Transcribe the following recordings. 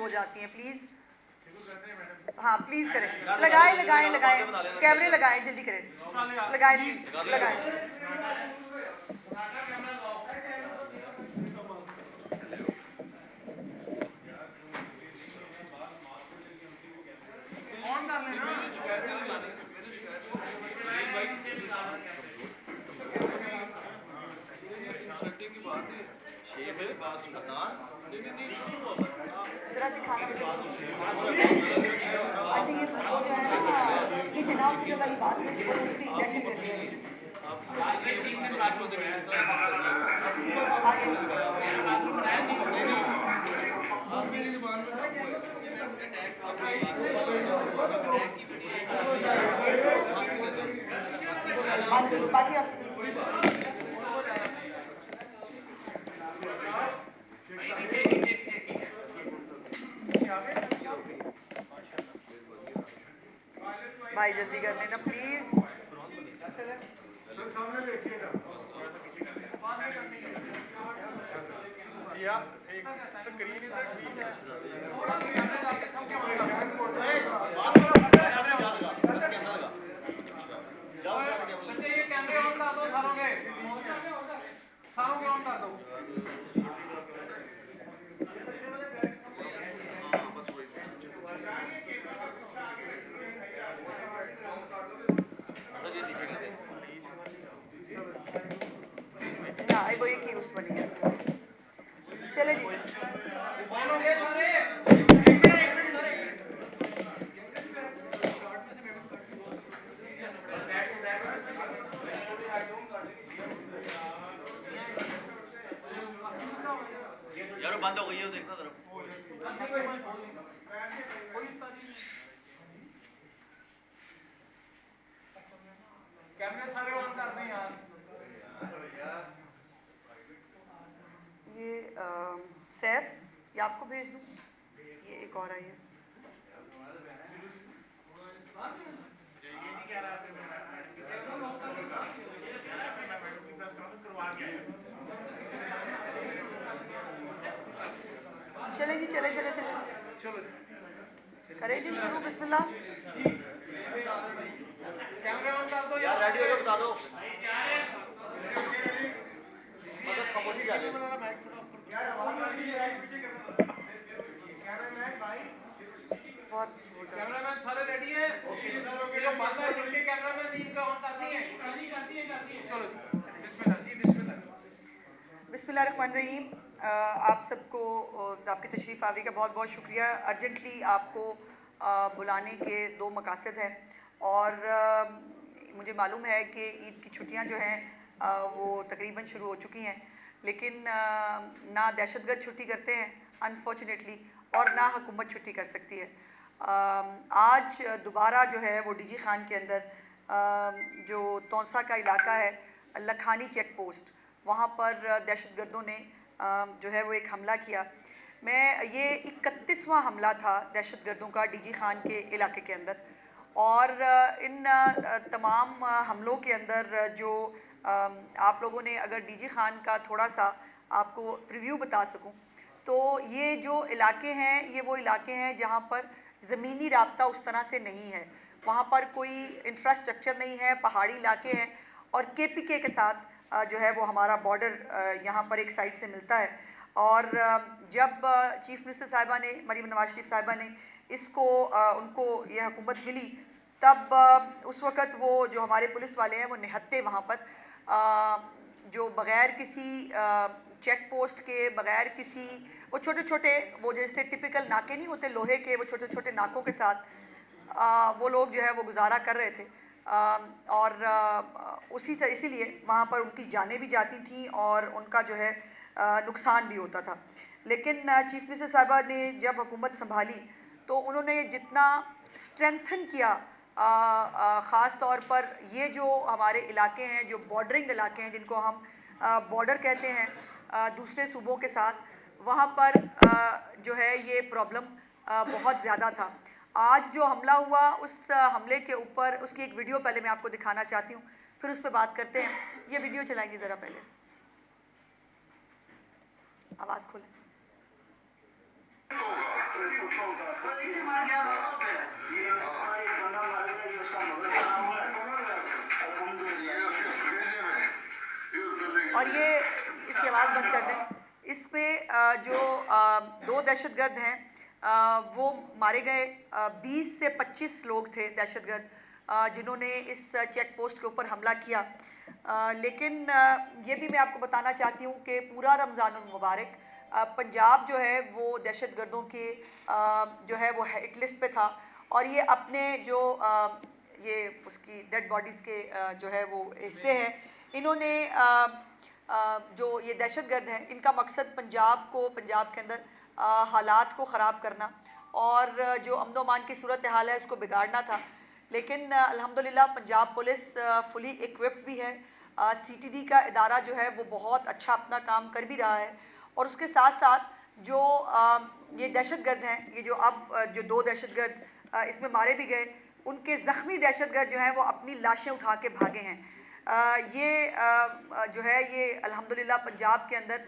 हो जाती हैं, प्लीज़। हाँ प्लीज़ करें, लगाएं लगाएं लगाएं, कैमरे लगाएं, जल्दी करें, लगाएं प्लीज़, लगाएं। अच्छा ये वो जो है ना, ये जनाब की वाली बात में उसकी दहशत करती है। बाकी भाई जल्दी कर लेना प्लीज। वो एक ही उस बनी है। चले जी यार बंद हो गई है, देखना तरफ। कैमरे सारे ऑन कर दें यार। ये सैफ, ये आपको भेज दूँ, ये एक और आई है। चले जी चले चले चले करें जी शुरू, बिस्मिल्लाह। कैमरे ऑन कर दो यार, रेडी हो तो बता दो। मतलब खामोशी जा रही है। कैमरामैन सारे रेडी है? ये जो बंद है जिनके कैमरामैन इनका ऑन करनी है। चलो जी बिस्मिल्लाह। बिस्मिल्लाहिर्रहमानिर्रहीम। आप सबको आपकी तशरीफ़ आवी का बहुत बहुत शुक्रिया। अर्जेंटली आपको बुलाने के दो मकासद हैं, और मुझे मालूम है कि ईद की छुट्टियां जो हैं वो तकरीबन शुरू हो चुकी हैं, लेकिन ना दहशतगर्द छुट्टी करते हैं अनफॉर्चुनेटली, और ना हुकूमत छुट्टी कर सकती है। आज दोबारा जो है वो डीजी खान के अंदर जो तौसा का इलाका है, लखानी चेक पोस्ट, वहाँ पर दहशतगर्दों ने जो है वो एक हमला किया। ये 31वां हमला था दहशतगर्दों का डीजी खान के इलाके के अंदर, और इन तमाम हमलों के अंदर जो आप लोगों ने, अगर डीजी खान का थोड़ा सा आपको प्रीव्यू बता सकूं, तो ये जो इलाके हैं ये वो इलाके हैं जहाँ पर ज़मीनी राब्ता उस तरह से नहीं है, वहाँ पर कोई इंफ्रास्ट्रक्चर नहीं है, पहाड़ी इलाके हैं, और KPK के साथ जो है वो हमारा बॉर्डर यहाँ पर एक साइड से मिलता है। और जब चीफ़ मिनिस्टर साहिबा ने, मरीम नवाज शरीफ साहिबा ने इसको उनको ये हुकूमत मिली, तब उस वक़्त वो जो हमारे पुलिस वाले हैं वो निहत्ते वहाँ पर जो बग़ैर किसी चेक पोस्ट के, बग़ैर किसी, वो छोटे छोटे, वो जैसे टिपिकल नाके नहीं होते लोहे के, वो छोटे छोटे नाकों के साथ वो लोग जो है वो गुजारा कर रहे थे। और उसी से इसीलिए वहाँ पर उनकी जानें भी जाती थीं और उनका जो है नुकसान भी होता था। लेकिन चीफ़ मिनिस्टर साहिबा ने जब हुकूमत संभाली तो उन्होंने जितना स्ट्रेंथन किया, ख़ास तौर पर ये जो हमारे इलाके हैं, जो बॉर्डरिंग इलाके हैं, जिनको हम बॉर्डर कहते हैं दूसरे सूबों के साथ, वहाँ पर जो है ये प्रॉब्लम बहुत ज़्यादा था। आज जो हमला हुआ, उस हमले के ऊपर उसकी एक वीडियो पहले मैं आपको दिखाना चाहती हूँ, फिर उस पर बात करते हैं। ये वीडियो चलाएंगे ज़रा, पहले आवाज़ खोलें। और ये इसकी आवाज़ बंद कर दें। इसमें जो दो दहशतगर्द हैं वो मारे गए। 20 से 25 लोग थे दहशतगर्द जिन्होंने इस चेक पोस्ट के ऊपर हमला किया। लेकिन ये भी मैं आपको बताना चाहती हूँ कि पूरा रमज़ानुल मुबारक पंजाब जो है वो दहशतगर्दों के जो है वो हिट लिस्ट पे था। और ये अपने जो ये उसकी डेड बॉडीज़ के जो है वो हिस्से हैं, इन्होंने जो ये दहशतगर्द हैं, इनका मकसद पंजाब के अंदर हालात को ख़राब करना और जो अमन व अमान की सूरत हाल है उसको बिगाड़ना था। लेकिन अल्हम्दुलिल्लाह पंजाब पुलिस फुली इक्विप्ड भी है। CTD का इदारा जो है वो बहुत अच्छा अपना काम कर भी रहा है। और उसके साथ साथ जो ये दहशतगर्द हैं, ये जो दो दहशतगर्द इसमें मारे भी गए, उनके ज़ख्मी दहशतगर्द जो हैं वो अपनी लाशें उठा के भागे हैं। ये जो है ये अल्हम्दुलिल्लाह पंजाब के अंदर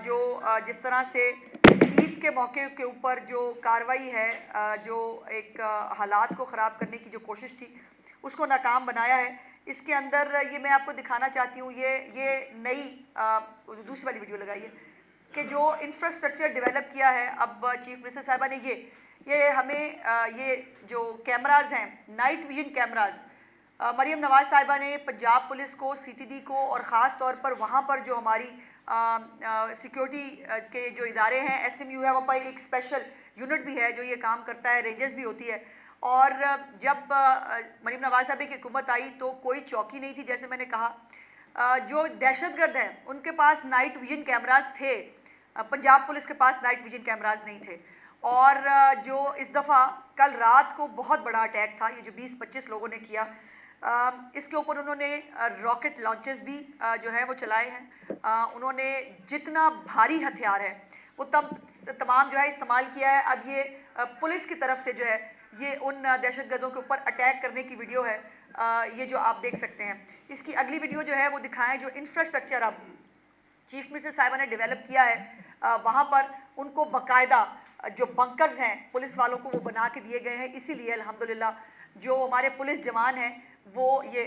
जो जिस तरह से ईद के मौके के ऊपर जो कार्रवाई है, जो एक हालात को ख़राब करने की जो कोशिश थी उसको नाकाम बनाया है। इसके अंदर ये मैं आपको दिखाना चाहती हूँ, ये नई दूसरी वाली वीडियो लगाइए कि जो इंफ्रास्ट्रक्चर डेवलप किया है अब चीफ मिनिस्टर साहिबा ने, ये हमें ये जो कैमराज हैं, night vision cameras, Maryam Nawaz साहिबा ने पंजाब पुलिस को, CTD को और ख़ास तौर पर वहाँ पर जो हमारी सिक्योरिटी के जो इदारे हैं, SMU है, वहाँ पर एक स्पेशल यूनिट भी है जो ये काम करता है, रेंजर्स भी होती है। और जब मरियम नवाज साहिबा की हुकूमत आई तो कोई चौकी नहीं थी, जैसे मैंने कहा। जो दहशतगर्द हैं उनके पास नाइट विजन कैमराज थे, पंजाब पुलिस के पास नाइट विजन कैमराज नहीं थे। और जो इस दफ़ा कल रात को बहुत बड़ा अटैक था, ये जो 20-25 लोगों ने किया, इसके ऊपर उन्होंने रॉकेट लॉन्चर्स भी जो है वो चलाए हैं। उन्होंने जितना भारी हथियार है वो तमाम जो है इस्तेमाल किया है। अब ये पुलिस की तरफ से जो है ये उन दहशतगर्दों के ऊपर अटैक करने की वीडियो है, ये जो आप देख सकते हैं। इसकी अगली वीडियो जो है वो दिखाएं, जो इंफ्रास्ट्रक्चर अब चीफ मिनिस्टर साहिबा ने डेवलप किया है, वहाँ पर उनको बाकायदा जो बंकर्स हैं पुलिस वालों को वो बना के दिए गए हैं। इसीलिए अल्हम्दुलिल्लाह जो हमारे पुलिस जवान हैं वो ये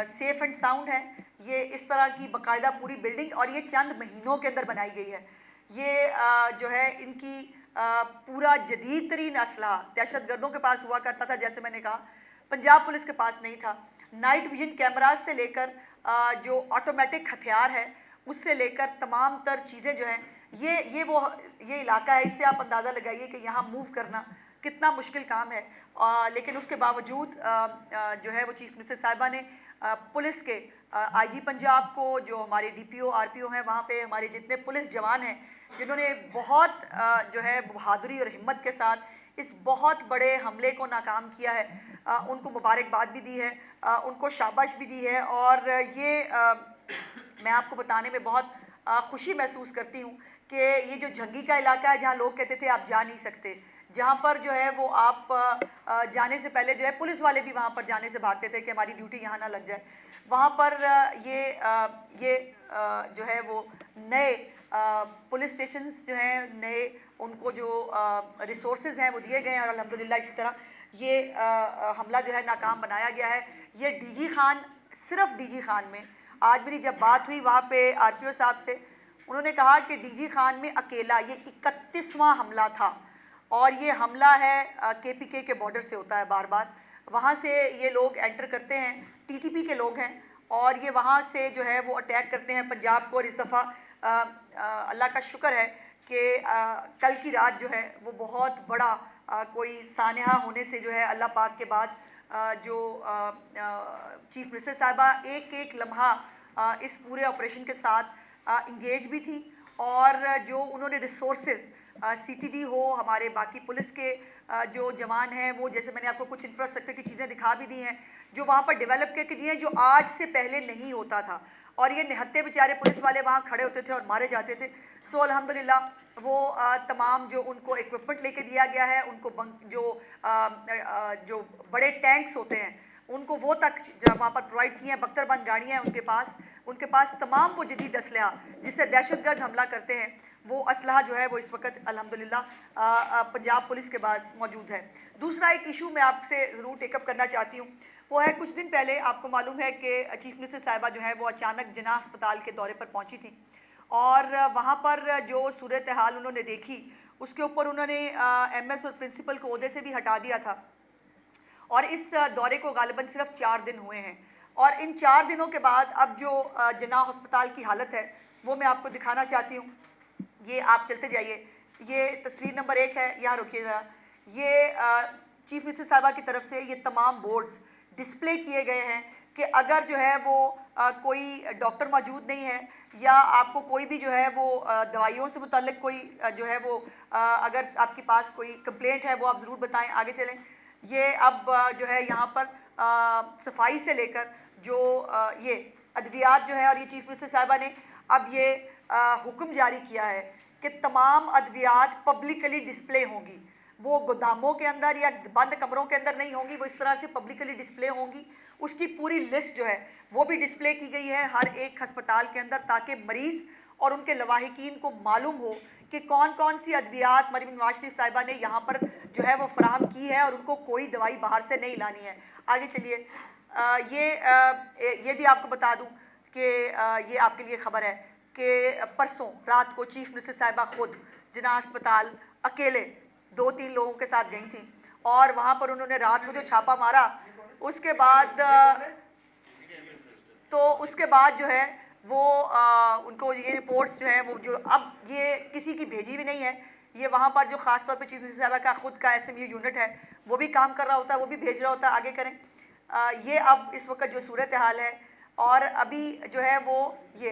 सेफ़ एंड साउंड है। ये इस तरह की बाकायदा पूरी बिल्डिंग, और ये चंद महीनों के अंदर बनाई गई है। ये जो है इनकी पूरा जदीद तरीन असलहा दहशतगर्दों के पास हुआ करता था, जैसे मैंने कहा पंजाब पुलिस के पास नहीं था। नाइट विजन कैमराज से लेकर जो ऑटोमेटिक हथियार है उससे लेकर तमाम तर चीज़ें जो हैं, ये इलाका है, इससे आप अंदाज़ा लगाइए कि यहाँ मूव करना कितना मुश्किल काम है। लेकिन उसके बावजूद जो है वो चीफ मिनिस्टर साहिबा ने पुलिस के IG पंजाब को, जो हमारे DPO RPO हैं, वहाँ पे हमारे जितने पुलिस जवान हैं जिन्होंने बहुत जो है बहादुरी और हिम्मत के साथ इस बहुत बड़े हमले को नाकाम किया है, उनको मुबारकबाद भी दी है, उनको शाबाश भी दी है। और ये मैं आपको बताने में बहुत खुशी महसूस करती हूँ कि ये जो झंगी का इलाका है, जहाँ लोग कहते थे आप जा नहीं सकते, जहाँ पर जो है वो आप जाने से पहले जो है पुलिस वाले भी वहाँ पर जाने से भागते थे कि हमारी ड्यूटी यहाँ ना लग जाए, वहाँ पर ये जो है वो नए पुलिस स्टेशंस जो हैं, नए उनको जो रिसोर्सेज हैं वो दिए गए हैं। और अल्हम्दुलिल्लाह इसी तरह ये हमला जो है नाकाम बनाया गया है। ये DG खान, सिर्फ DG खान में आज मेरी जब बात हुई वहाँ पे RPO साहब से, उन्होंने कहा कि DG खान में अकेला ये 31वां हमला था। और ये हमला है KPK के बॉर्डर से होता है, बार बार वहाँ से ये लोग एंटर करते हैं, TTP के लोग हैं, और ये वहाँ से जो है वो अटैक करते हैं पंजाब को। और इस दफ़ा अल्लाह का शुक्र है कि कल की रात जो है वो बहुत बड़ा कोई सानहा होने से जो है अल्लाह पाक के बाद जो चीफ मिनिस्टर साहिबा एक एक लम्हा इस पूरे ऑपरेशन के साथ इंगेज भी थी। और जो उन्होंने रिसोर्सेज CTD हो, हमारे बाकी पुलिस के जो जवान हैं, वो जैसे मैंने आपको कुछ इंफ्रास्ट्रक्चर की चीज़ें दिखा भी दी हैं जो वहाँ पर डेवलप करके दी हैं, जो आज से पहले नहीं होता था। और ये निहत्ते बेचारे पुलिस वाले वहाँ खड़े होते थे और मारे जाते थे। सो अल्हम्दुलिल्लाह वो तमाम जो उनको इक्विपमेंट लेके दिया गया है, उनको जो बड़े टैंक्स होते हैं उनको वो तक जब वहाँ पर प्रोवाइड किए हैं, बख्तरबंद गाड़ियाँ हैं उनके पास तमाम वो जदीद असलहा जिससे दहशतगर्द हमला करते हैं, वो असलहा जो है वो इस वक्त अल्हम्दुलिल्लाह पंजाब पुलिस के पास मौजूद है। दूसरा एक इशू मैं आपसे ज़रूर टेकअप करना चाहती हूँ, वो है कुछ दिन पहले आपको मालूम है कि चीफ मिनिस्टर साहिबा जो है वो अचानक जिन्ना अस्पताल के दौरे पर पहुँची थी और वहाँ पर जो सूरत हाल उन्होंने देखी उसके ऊपर उन्होंने MS और प्रिंसिपल को ओहदे से भी हटा दिया था और इस दौरे को गालिबन सिर्फ 4 दिन हुए हैं और इन 4 दिनों के बाद अब जो जिन्ना अस्पताल की हालत है वो मैं आपको दिखाना चाहती हूँ। ये आप चलते जाइए, ये तस्वीर नंबर 1 है, यहाँ रुकिए ज़रा। ये चीफ मिनिस्टर साहिबा की तरफ से ये तमाम बोर्ड्स डिस्प्ले किए गए हैं कि अगर जो है वो कोई डॉक्टर मौजूद नहीं है या आपको कोई भी जो है वो दवाइयों से मुतल्लिक कोई जो है वो अगर आपके पास कोई कंप्लेंट है वो आप ज़रूर बताएं। आगे चलें। ये अब जो है यहाँ पर सफाई से लेकर जो ये अद्वियात जो है, और ये चीफ मिनिस्टर साहिबा ने अब ये हुक्म जारी किया है कि तमाम अद्वियात पब्लिकली डिस्प्ले होंगी, वो गोदामों के अंदर या बंद कमरों के अंदर नहीं होंगी, वो इस तरह से पब्लिकली डिस्प्ले होंगी। उसकी पूरी लिस्ट जो है वो भी डिस्प्ले की गई है हर एक हस्पताल के अंदर, ताकि मरीज़ और उनके लवाहिकीन को मालूम हो कि कौन कौन सी अद्वियात मरीम नवाज शरीफ साहिबा ने यहाँ पर जो है वो फराहम की है और उनको कोई दवाई बाहर से नहीं लानी है। आगे चलिए। ये भी आपको बता दूँ कि ये आपके लिए ख़बर है कि परसों रात को चीफ मिनिस्टर साहिबा खुद जिन्ना अस्पताल अकेले 2-3 लोगों के साथ गई थी और वहाँ पर उन्होंने रात को जो छापा मारा उसके बाद जो है वो उनको ये रिपोर्ट्स जो है वो जो अब ये किसी की भेजी भी नहीं है, ये वहाँ पर जो ख़ास तौर पे चीफ मिनिस्टर साहिबा का खुद का SMU यूनिट है वो भी काम कर रहा होता है, वो भी भेज रहा होता है। आगे करें। ये अब इस वक्त जो सूरत हाल है और अभी जो है वो ये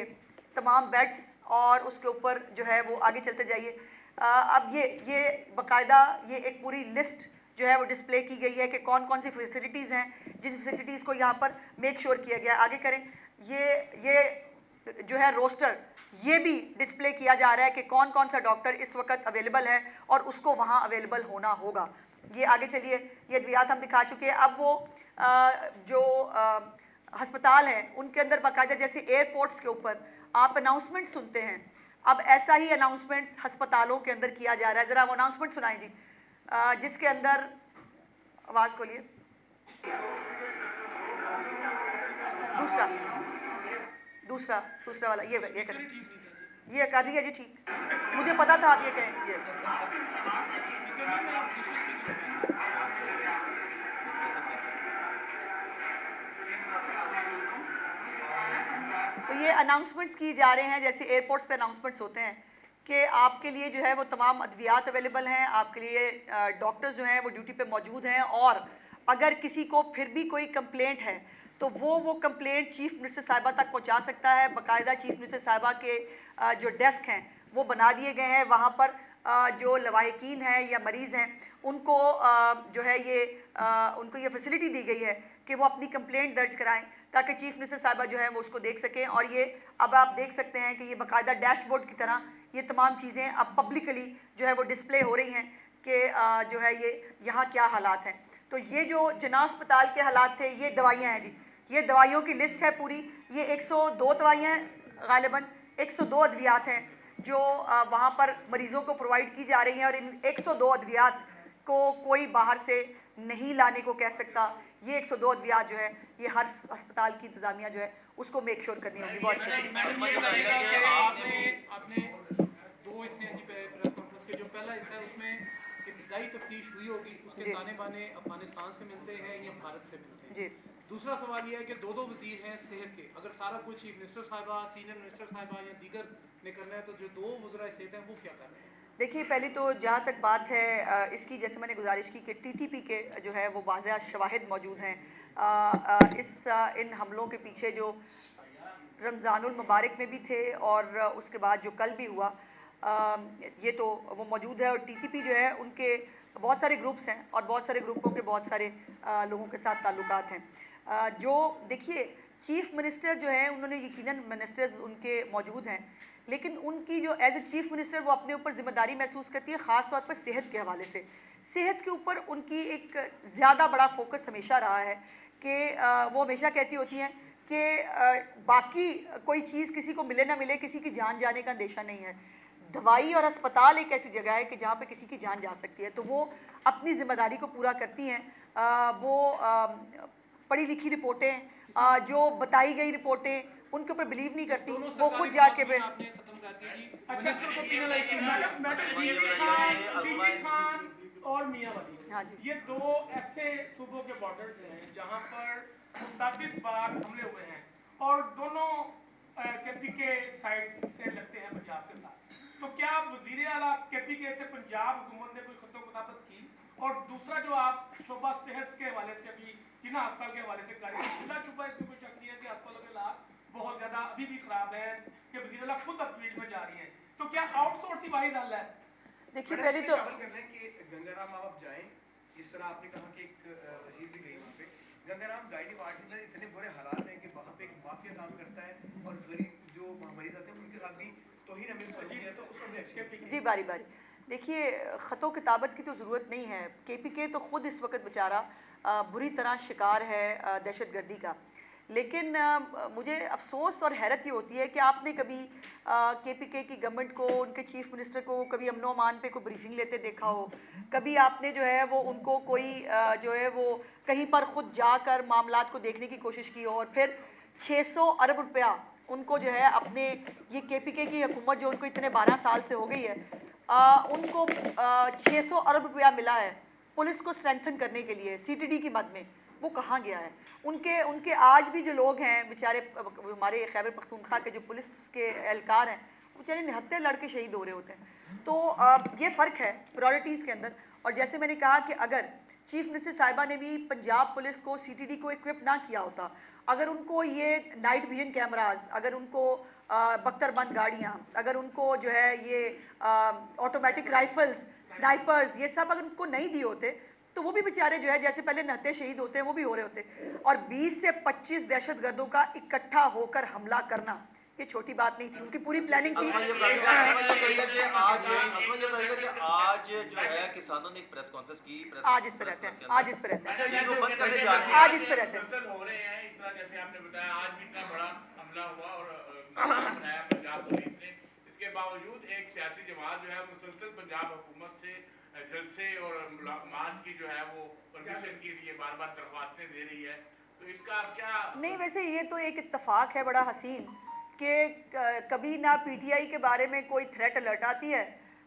तमाम बेड्स और उसके ऊपर जो है वो आगे चलते जाइए। अब ये बाकायदा ये एक पूरी लिस्ट जो है वो डिस्प्ले की गई है कि कौन कौन सी फैसिलिटीज़ हैं, जिन फैसिलिटीज़ को यहाँ पर मेक श्योर किया गया। आगे करें। ये जो है रोस्टर ये भी डिस्प्ले किया जा रहा है कि कौन कौन सा डॉक्टर इस वक्त अवेलेबल है और उसको वहाँ अवेलेबल होना होगा। ये आगे चलिए। ये अद्वियात हम दिखा चुके हैं। अब वो जो हस्पताल हैं उनके अंदर बाकायदा जैसे एयरपोर्ट्स के ऊपर आप अनाउंसमेंट सुनते हैं, अब ऐसा ही अनाउंसमेंट्स हस्पतालों के अंदर किया जा रहा है। ज़रा वो अनाउंसमेंट सुनाएं जी, जिसके अंदर आवाज़ खोलिए। दूसरा वाला ये करें। ये कर रही है जी, ठीक। मुझे पता था आप ये कहें। ये तो ये अनाउंसमेंट्स की जा रहे हैं जैसे एयरपोर्ट्स पे अनाउंसमेंट्स होते हैं कि आपके लिए जो है वो तमाम अद्वियात अवेलेबल हैं, आपके लिए डॉक्टर्स जो हैं वो ड्यूटी पे मौजूद हैं और अगर किसी को फिर भी कोई कंप्लेंट है तो वो कंप्लेंट चीफ मिनिस्टर साहिबा तक पहुंचा सकता है। बाकायदा चीफ मिनिस्टर साहिबा के जो डेस्क हैं वो बना दिए गए हैं, वहाँ पर जो लवाहिकीन हैं या मरीज़ हैं उनको जो है उनको ये फैसिलिटी दी गई है कि वो अपनी कंप्लेंट दर्ज कराएं ताकि चीफ मिनिस्टर साहिबा जो है वो उसको देख सकें। और ये अब आप देख सकते हैं कि ये बाकायदा डैशबोर्ड की तरह ये तमाम चीज़ें अब पब्लिकली जो है वो डिस्प्ले हो रही हैं कि जो है ये यहाँ क्या हालात हैं। तो ये जो जिन्ना अस्पताल के हालात थे, ये दवाइयाँ हैं जी, ये दवाइयों की लिस्ट है पूरी। ये 102 दवाइयाँ हैं, गालिबन 102 अद्वियात हैं जो वहाँ पर मरीज़ों को प्रोवाइड की जा रही हैं और इन 102 अद्वियात को कोई बाहर से नहीं लाने को कह सकता। ये 102 अद्वियात जो है ये हर अस्पताल की इंतज़ामिया जो है उसको मेक श्योर करनी होगी। बहुत शुक्रिया। आपने दो हिस्से हैं प्रेस कॉन्फ्रेंस के। जो पहला हिस्सा है उसमें इब्तदाई तफ्तीश हुई होगी, उसके ताने बाने अफगानिस्तान से मिलते हैं या भारत से मिलते हैं जी। दूसरा सवाल यह है कि दो वजीर हैं सेहत के, अगर सारा कुछ चीफ मिनिस्टर साहिबा, सीनियर मिनिस्टर साहिबा या दीगर ने करना है तो जो दो वज़राए सेहत हैं वो क्या कर रहे हैं? देखिए, पहले तो जहाँ तक बात है इसकी, जैसे मैंने गुजारिश की कि TTP के जो है वो वाज़ह शवाहिद मौजूद हैं। इन हमलों के पीछे जो रमज़ानुल मुबारक में भी थे और उसके बाद जो कल भी हुआ, ये तो वो मौजूद है। और TTP जो है उनके बहुत सारे ग्रुप्स हैं और बहुत सारे ग्रुपों के बहुत सारे लोगों के साथ ताल्लुकात हैं। जो देखिए चीफ मिनिस्टर जो हैं उन्होंने यकीनन मिनिस्टर्स उनके मौजूद हैं, लेकिन उनकी जो एज ए चीफ मिनिस्टर वो अपने ऊपर जिम्मेदारी महसूस करती है, ख़ास तौर पर सेहत के हवाले से। सेहत के ऊपर उनकी एक ज़्यादा बड़ा फोकस हमेशा रहा है कि वो हमेशा कहती होती हैं कि बाकी कोई चीज़ किसी को मिले ना मिले, किसी की जान जाने का अंदेशा नहीं है। दवाई और अस्पताल एक ऐसी जगह है कि जहाँ पे किसी की जान जा सकती है, तो वो अपनी ज़िम्मेदारी को पूरा करती हैं। वो पढ़ी लिखी रिपोर्टें, जो बताई गई रिपोर्टें, उनके ऊपर बिलीव नहीं करती, वो खुद जाके पे और मियांवाली, हाँ जी, ये दो ऐसे सूबों के बॉर्डर्स हैं जहां पर मुताबिक बार हमले हुए हैं और दोनों केपीके साइड से लगते हैं पंजाब के साथ। तो क्या वजीर आला केपीके से पंजाब हुकूमत ने कोई खतो मुताबत की? और दूसरा जो आप शोबा सेहत के हवाले से अभी जिला अस्पताल के हवाले से कार्य खुला छुपा, इसमें कोई शक नहीं है कि अस्पतालों के हालात बहुत ज्यादा अभी भी खराब है कि वजीर आला खुद अब फील्ड में जा रही है, तो क्या आउटसोर्स ही वाहिद हल है? देखिए पहले तो कर लें कि गंगाराम आप जाएं, जिस तरह आपने कहा कि एक वजीर भी गई वहाँ पे, गंगाराम गाइडी वार्ड के अंदर इतने बुरे हालात हैं कि वहाँ पे एक माफिया काम करता है और गरीब जो मरीज आते हैं उनके साथ भी तौहीन हमें होती है, तो उसमें भी एक्शन जी बारी बारी। देखिए ख़तो किताबत की तो ज़रूरत नहीं है, केपीके तो ख़ुद इस वक्त बेचारा बुरी तरह शिकार है दहशतगर्दी का। लेकिन मुझे अफसोस और हैरत ये होती है कि आपने कभी केपीके की गवर्नमेंट को, उनके चीफ मिनिस्टर को कभी अमनो अमान पे कोई ब्रीफिंग लेते देखा हो? कभी आपने जो है वो उनको कोई जो है वो कहीं पर ख़ुद जाकर मामलात को देखने की कोशिश की हो? और फिर 600 अरब रुपया उनको जो है अपने ये केपीके की हुकूमत जो उनको इतने 12 साल से हो गई है, उनको 600 अरब रुपया मिला है पुलिस को स्ट्रेंथन करने के लिए सीटीडी की मद में, वो कहाँ गया है? उनके आज भी जो लोग हैं बेचारे, हमारे खैबर पख्तूनख्वा के जो पुलिस के एहलकार हैं, वो बेचारे निहत्ते लड़के शहीद हो रहे होते हैं। तो ये फ़र्क है प्रायोरिटीज़ के अंदर। और जैसे मैंने कहा कि अगर चीफ मिनिस्टर साहिबा ने भी पंजाब पुलिस को सीटीडी को इक्विप ना किया होता, अगर उनको ये नाइट विजन कैमराज, अगर उनको बख्तरबंद गाड़ियाँ, अगर उनको जो है ये ऑटोमेटिक राइफल्स, स्नाइपर्स, ये सब अगर उनको नहीं दिए होते, तो वो भी बेचारे जो है जैसे पहले नहते शहीद होते हैं वो भी हो रहे होते। और 20 से 25 दहशतगर्दों का इकट्ठा होकर हमला करना ये छोटी बात नहीं थी, उनकी पूरी प्लानिंग थी। आज जो है किसानों ने एक प्रेस कॉन्फ्रेंस की, आज इस पे रहते हैं, आज इस पे रहते हैं, आज इस पे रहते हैं। हो रहे हैं इस तरह जैसे आपने बताया, आज भी इतना बड़ा हमला हुआ और बनाया पंजाब पुलिस ने, इसके बावजूद एक सियासी जमात जो है मुसलसल पंजाब हुकूमत से जलसे और मार्च की जो है वो परमिशन के लिए बार बार दरख्वास्तें दे रही है, तो इसका आप क्या? नहीं, वैसे ये तो एक इत्तेफाक है बड़ा हसीन कि कभी ना पीटीआई के बारे में कोई थ्रेट अलर्ट आती है,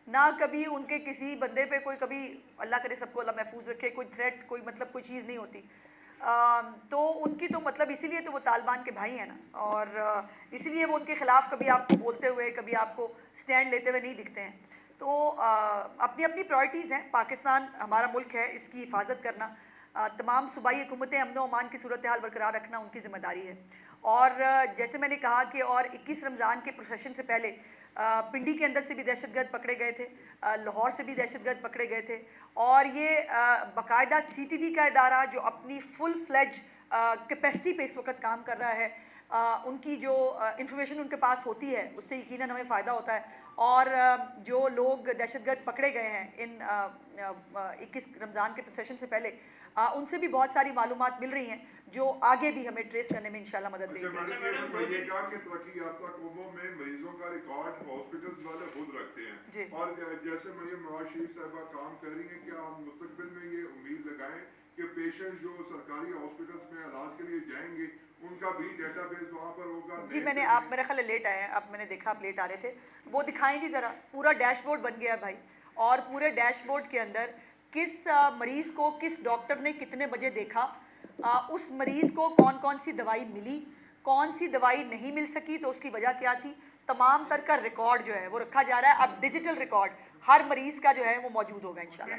ना कभी उनके किसी बंदे पे कोई, कभी अल्लाह करे सबको अल्लाह महफूज रखे, कोई थ्रेट, कोई मतलब कोई चीज़ नहीं होती। तो उनकी तो मतलब इसीलिए तो वो तालिबान के भाई हैं ना, और इसीलिए वो उनके ख़िलाफ़ कभी आपको बोलते हुए, कभी आपको स्टैंड लेते हुए नहीं दिखते हैं। तो अपनी अपनी प्रायोरिटीज़ हैं। पाकिस्तान हमारा मुल्क है, इसकी हिफाजत करना, तमाम सूबाई हुकूमतें अमन व अमान की सूरत हाल बरकरार रखना उनकी ज़िम्मेदारी है। और जैसे मैंने कहा कि और 21 रमज़ान के प्रोसेशन से पहले पिंडी के अंदर से भी दहशतगर्द पकड़े गए थे, लाहौर से भी दहशतगर्द पकड़े गए थे, और ये बाकायदा सीटीडी का इदारा जो अपनी फुल फ्लेज कैपेसिटी पे इस वक्त काम कर रहा है, उनकी जो इंफॉर्मेशन उनके पास होती है उससे यकीनन हमें फ़ायदा होता है। और जो लोग दहशतगर्द पकड़े गए हैं इन 21 रमज़ान के प्रोसेशन से पहले, उनसे भी बहुत सारी मालूमात मिल रही हैं जो आगे भी हमें ट्रेस करने में इंशाल्लाह मदद देगी। मरीजों का रिकॉर्ड हॉस्पिटल्स वाले खुद रखते हैं, और जैसे मरियम नवाज शरीफ साहिबा काम कर रही हैं, क्या हम मुस्तकबिल में ये उम्मीद लगाएं कि पेशेंट जो सरकारी हॉस्पिटल्स में इलाज के लिए जाएंगे उनका भी डेटाबेस वहाँ पर होगा? जी मैंने, आप मेरे ख्याल लेट आए हैं, अब मैंने देखा आप लेट आ रहे थे, वो दिखाएंगी ज़रा। पूरा डैशबोर्ड बन गया भाई, और पूरे डैशबोर्ड के अंदर किस मरीज़ को किस डॉक्टर ने कितने बजे देखा, उस मरीज़ को कौन कौन सी दवाई मिली, कौन सी दवाई नहीं मिल सकी तो उसकी वजह क्या थी, तमाम तर का रिकॉर्ड जो है वो रखा जा रहा है। अब डिजिटल रिकॉर्ड हर मरीज़ का जो है वो मौजूद होगा इंशाल्लाह।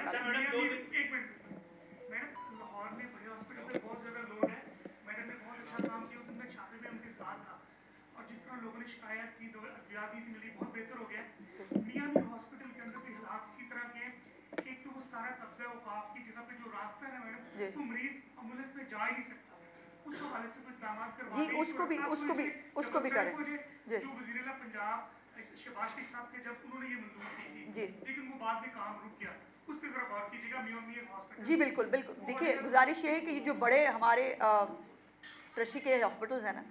लोगों ने शिकायत की, दवा दी थी, मिली, बहुत बेहतर हो गया। मियामी हॉस्पिटल के अंदर भी हालात इसी तरह के, एक तो वो सारा कब्जा औकाफ की जगह पे जो रास्ता है ना मैडम, तो मरीज एम्बुलेंस में जा ही नहीं सकता, उस हवाले से कोई इक़दाम करवा जी, उसको भी करें। जो वज़ीर-ए-आला पंजाब शहबाज शरीफ साहब थे जब उन्होंने ये मंजूर की थी, जी लेकिन वो बाद में काम रुक गया, उस पर जरा गौर कीजिएगा। मियोमिया हॉस्पिटल। जी बिल्कुल बिल्कुल। देखिए गुजारिश ये है कि जो बड़े हमारे ट्रस्टी के हॉस्पिटल्स हैं ना,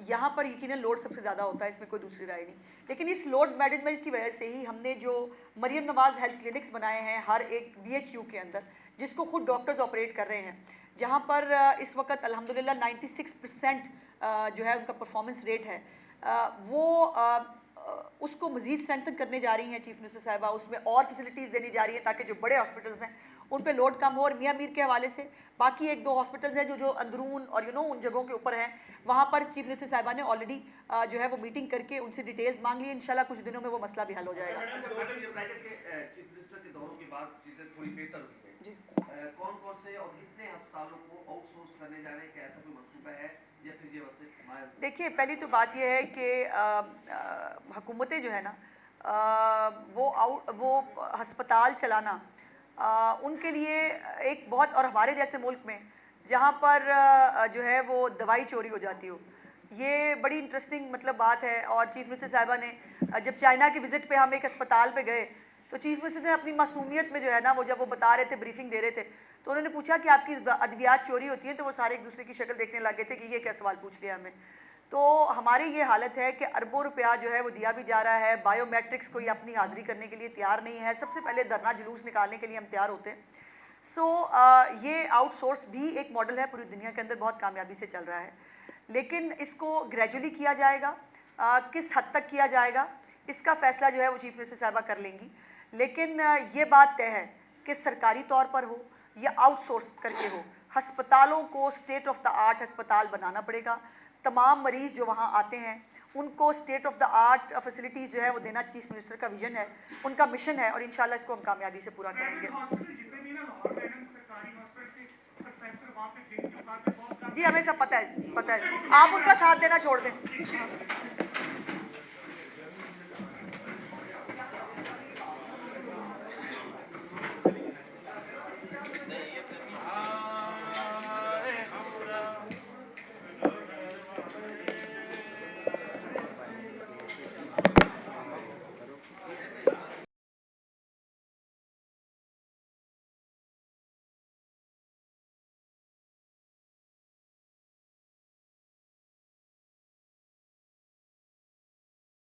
यहाँ पर यकीनन लोड सबसे ज़्यादा होता है, इसमें कोई दूसरी राय नहीं। लेकिन इस लोड मैनेजमेंट की वजह से ही हमने जो मरियम नवाज़ हेल्थ क्लिनिक्स बनाए हैं हर एक BHU के अंदर, जिसको खुद डॉक्टर्स ऑपरेट कर रहे हैं, जहाँ पर इस वक्त अल्हम्दुलिल्लाह 96% जो है उनका परफॉर्मेंस रेट है, वो उसको मज़ीद स्ट्रेंथन करने जा रही हैं चीफ मिनिस्टर साहिबा। उसमें और फैसिलिटीज़ देनी जा रही हैं ताकि जो बड़े हॉस्पिटल्स हैं उन पे लोड कम हो। और मियाँ मीर के हवाले से बाकी 1-2 हॉस्पिटल्स हैं जो अंदरून और उन जगहों के ऊपर हैं, वहाँ पर चीफ मिनिस्टर साहिबा ने ऑलरेडी जो है वो मीटिंग करके उनसे डिटेल्स मांग ली। इंशाल्लाह कुछ दिनों में वो मसला भी हल हो जाएगा। चीफ मिनिस्टर के दौरों के बाद चीजें थोड़ी बेहतर हुई हैं। कौन कौन से और कितने अस्पतालों को आउटसोर्स करने जा रहे हैं, क्या ऐसा कोई मंसूबा है या फिर ये बस? देखिए पहली तो बात यह है कि हुकूमतें जो है ना, वो हस्पताल चलाना उनके लिए एक बहुत, और हमारे जैसे मुल्क में जहाँ पर जो है वो दवाई चोरी हो जाती हो, ये बड़ी इंटरेस्टिंग मतलब बात है। और चीफ मिनिस्टर साहिबा ने जब चाइना की विज़िट पे हम एक अस्पताल पे गए तो चीफ मिनिस्टर से अपनी मासूमियत में जो है ना, वो जब वो बता रहे थे, ब्रीफिंग दे रहे थे, तो उन्होंने पूछा कि आपकी अद्वियात चोरी होती हैं, तो वो सारे एक दूसरे की शक्ल देखने लगे थे कि ये क्या सवाल पूछ लिया हमें। तो हमारी ये हालत है कि अरबों रुपया जो है वो दिया भी जा रहा है, बायोमेट्रिक्स कोई अपनी हाज़िरी करने के लिए तैयार नहीं है, सबसे पहले धरना जुलूस निकालने के लिए हम तैयार होते हैं। सो ये आउटसोर्स भी एक मॉडल है, पूरी दुनिया के अंदर बहुत कामयाबी से चल रहा है, लेकिन इसको ग्रेजुअली किया जाएगा, किस हद तक किया जाएगा इसका फ़ैसला जो है वो चीफ मिनिस्टर साहिबा कर लेंगी। लेकिन ये बात तय है कि सरकारी तौर पर हो या आउटसोर्स करके हो, हस्पतालों को स्टेट ऑफ द आर्ट हस्पताल बनाना पड़ेगा। तमाम मरीज़ जो वहाँ आते हैं उनको state of the art facilities जो है वो देना चीफ मिनिस्टर का विजन है, उनका मिशन है, और इंशाल्लाह इसको हम कामयाबी से पूरा करेंगे। जी हमें सब पता है, आप उनका साथ देना छोड़ दें।